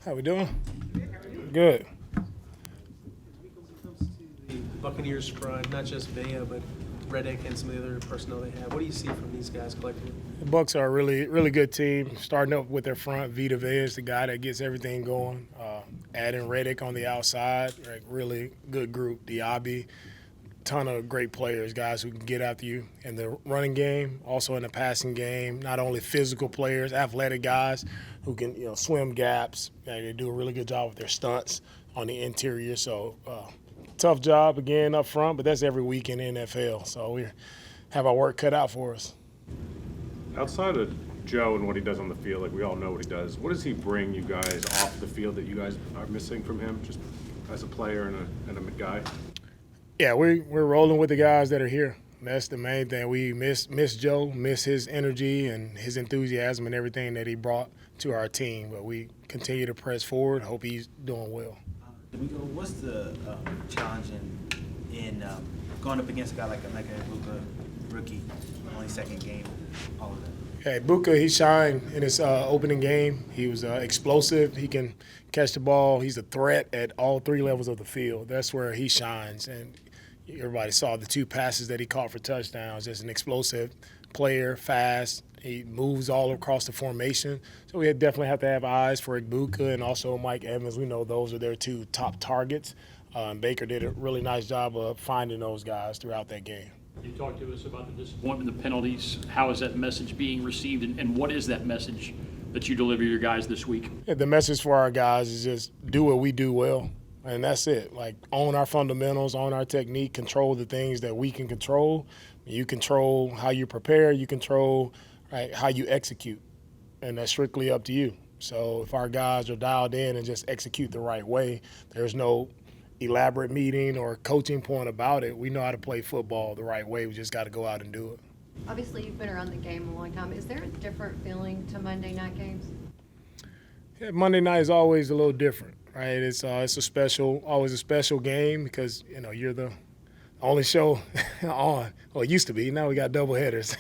How we doing? Good. When it comes to the Buccaneers front, not just Vea, but Reddick and some of the other personnel they have, what do you see from these guys collectively? The Bucs are a really good team. Starting up with their front, Vita Vea is the guy that gets everything going. Adding Reddick on the outside, like really good group. Diaby, ton of great players, guys who can get after you in the running game, also in the passing game. Not only physical players, athletic guys who can swim gaps. They do a really good job with their stunts on the interior. So tough job again up front, but that's every week in the NFL. So we have our work cut out for us. Outside of Joe and what he does on the field, like we all know what he does, what does he bring you guys off the field that you guys are missing from him, just as a player and a guy? Yeah, we're rolling with the guys that are here. That's the main thing. We miss Joe, miss his energy and his enthusiasm and everything that he brought to our team. But we continue to press forward. Hope he's doing well. DeMeco, what's the challenge in going up against a guy like Emeka Egbuka, rookie, only second game, all of that? Hey, Egbuka, he shined in his opening game. He was explosive. He can catch the ball. He's a threat at all three levels of the field. That's where he shines. And everybody saw the two passes that he caught for touchdowns. Just an explosive player, fast. He moves all across the formation. So we definitely have to have eyes for Egbuka and also Mike Evans. We know those are their two top targets. Baker did a really nice job of finding those guys throughout that game. You talked to us about the disappointment, the penalties. How is that message being received, and what is that message that you deliver to your guys this week? Yeah, the message for our guys is just do what we do well, and that's it. Like, own our fundamentals, own our technique, control the things that we can control. You control how you prepare, you control how you execute, and that's strictly up to you. So if our guys are dialed in and just execute the right way, there's no elaborate meeting or coaching point about it. We know how to play football the right way. We just got to go out and do it. Obviously, you've been around the game a long time. Is there a different feeling to Monday night games? Yeah, Monday night is always a little different, right? It's always a special game because you're the only show on. Well, it used to be. Now we got double headers.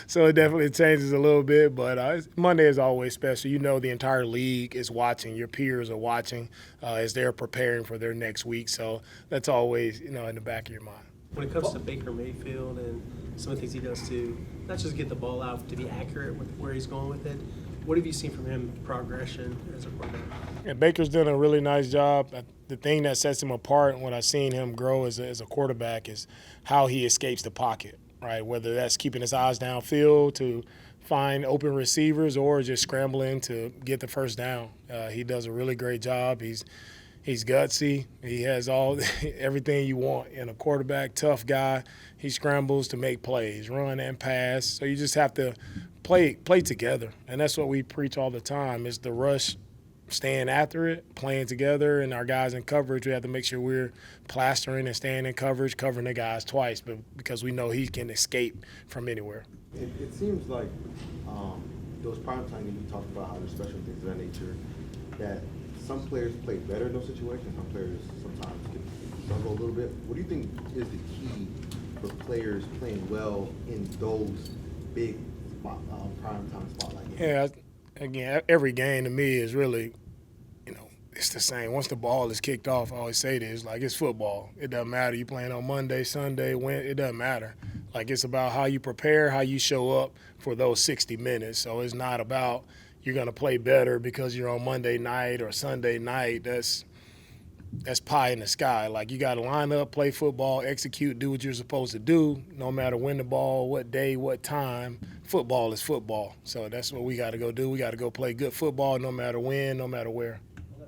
So it definitely changes a little bit. But Monday is always special. The entire league is watching. Your peers are watching as they're preparing for their next week. So that's always, in the back of your mind. When it comes to Baker Mayfield and some of the things he does to not just get the ball out, to be accurate with where he's going with it, what have you seen from him, progression as a quarterback? Yeah, Baker's done a really nice job. The thing that sets him apart and what I've seen him grow as a quarterback is how he escapes the pocket, right? Whether that's keeping his eyes downfield to find open receivers or just scrambling to get the first down. He does a really great job. He's gutsy. He has everything you want in a quarterback, tough guy. He scrambles to make plays, run and pass. So you just have to play together. And that's what we preach all the time is the rush, staying after it, playing together, and our guys in coverage, we have to make sure we're plastering and staying in coverage, covering the guys twice, but because we know he can escape from anywhere. It seems like those primetime games you talked about how they're special things of that nature, that some players play better in those situations, some players sometimes can struggle a little bit. What do you think is the key for players playing well in those big primetime spotlight games? Yeah, again, every game to me is really, it's the same. Once the ball is kicked off, I always say this, like it's football. It doesn't matter. You playing on Monday, Sunday, when it doesn't matter. Like it's about how you prepare, how you show up for those 60 minutes. So it's not about you're going to play better because you're on Monday night or Sunday night. That's pie in the sky. Like you got to line up, play football, execute, do what you're supposed to do, no matter when the ball, what day, what time. Football is football. So that's what we got to go do. We got to go play good football no matter when, no matter where.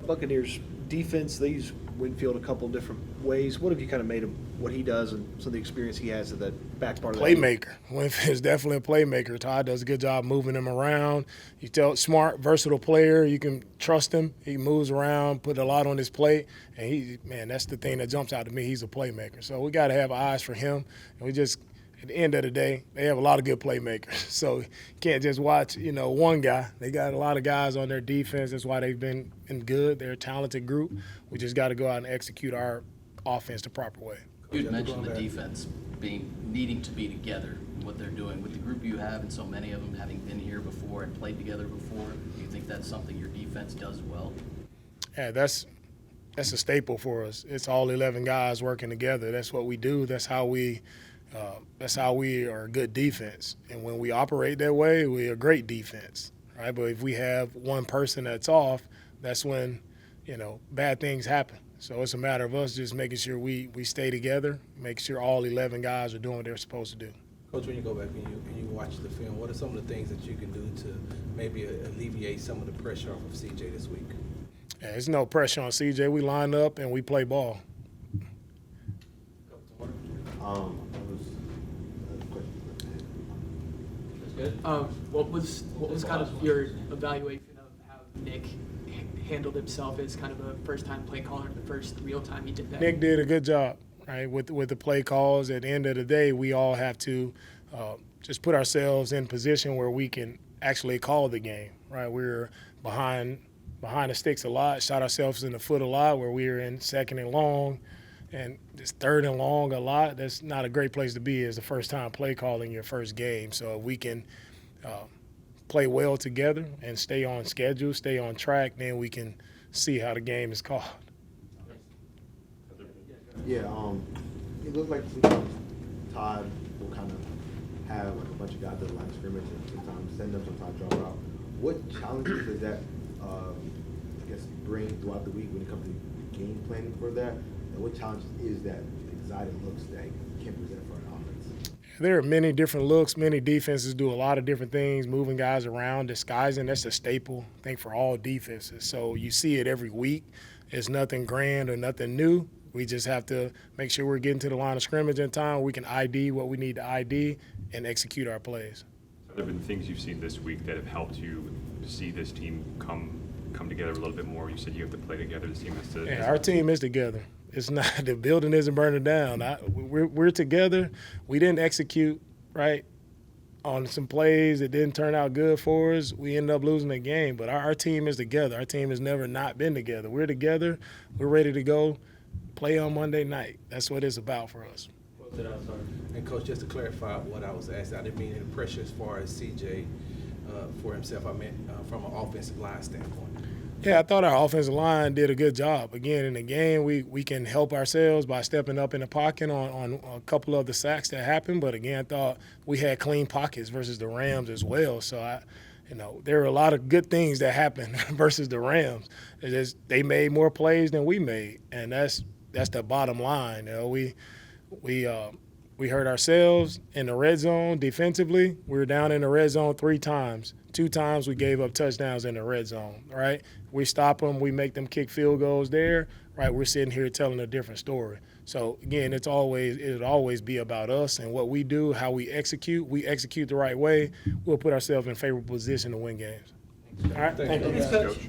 Buccaneers defense, they use Winfield a couple of different ways. What have you kind of made him, what he does and some of the experience he has at that back part of the Playmaker. Winfield's definitely a playmaker. Todd does a good job moving him around. He's smart, versatile player. You can trust him. He moves around, put a lot on his plate. And that's the thing that jumps out to me. He's a playmaker. So we got to have eyes for him. And we just – at the end of the day, they have a lot of good playmakers. So you can't just watch, one guy. They got a lot of guys on their defense. That's why they've been good. They're a talented group. We just got to go out and execute our offense the proper way. You had mentioned the defense needing to be together. what they're doing. With the group you have and so many of them having been here before and played together before, do you think that's something your defense does well? Yeah, that's a staple for us. It's all 11 guys working together. That's what we do. That's how we are a good defense. And when we operate that way, we're a great defense, right? But if we have one person that's off, that's when, bad things happen. So it's a matter of us just making sure we stay together, make sure all 11 guys are doing what they're supposed to do. Coach, when you go back and you watch the film, what are some of the things that you can do to maybe alleviate some of the pressure off of CJ this week? Yeah, there's no pressure on CJ. We line up and we play ball. What was kind of your evaluation of how Nick handled himself as kind of a first-time play caller, the first real time he did that? Nick did a good job, right, with the play calls. At the end of the day, we all have to just put ourselves in position where we can actually call the game, right? We were behind the sticks a lot, shot ourselves in the foot a lot, where we were in second and long and just third and long a lot. That's not a great place to be as the first time play calling your first game. So if we can play well together and stay on schedule, stay on track, then we can see how the game is called. Yeah, it looks like sometimes Todd will kind of have like a bunch of guys at the line of scrimmage and sometimes send them, sometimes drop out. What challenges does that, bring throughout the week when it comes to game planning for that? And what challenges is that exotic looks that you can't present for an offense? There are many different looks. Many defenses do a lot of different things, moving guys around, disguising. That's a staple, I think, for all defenses. So you see it every week. It's nothing grand or nothing new. We just have to make sure we're getting to the line of scrimmage in time. We can ID what we need to ID and execute our plays. Have there been things you've seen this week that have helped you see this team come together a little bit more? You said you have to play together. This team has to. Yeah, our team is together. It's not the building isn't burning down. We're together. We didn't execute right on some plays that didn't turn out good for us. We ended up losing the game. But our team is together. Our team has never not been together. We're together. We're ready to go play on Monday night. That's what it's about for us. And Coach, just to clarify what I was asking, I didn't mean any pressure as far as CJ for himself. I meant from an offensive line standpoint. Yeah, I thought our offensive line did a good job. Again, in the game, we can help ourselves by stepping up in the pocket on a couple of the sacks that happened. But again, I thought we had clean pockets versus the Rams as well. So there are a lot of good things that happened versus the Rams. They made more plays than we made, and that's the bottom line. We hurt ourselves in the red zone defensively. We were down in the red zone 3 times. 2 times we gave up touchdowns in the red zone, right? We stop them. We make them kick field goals there, right? We're sitting here telling a different story. So, again, it'll always be about us and what we do, how we execute. We execute the right way. We'll put ourselves in favorable position to win games. All right, thank you. Coach.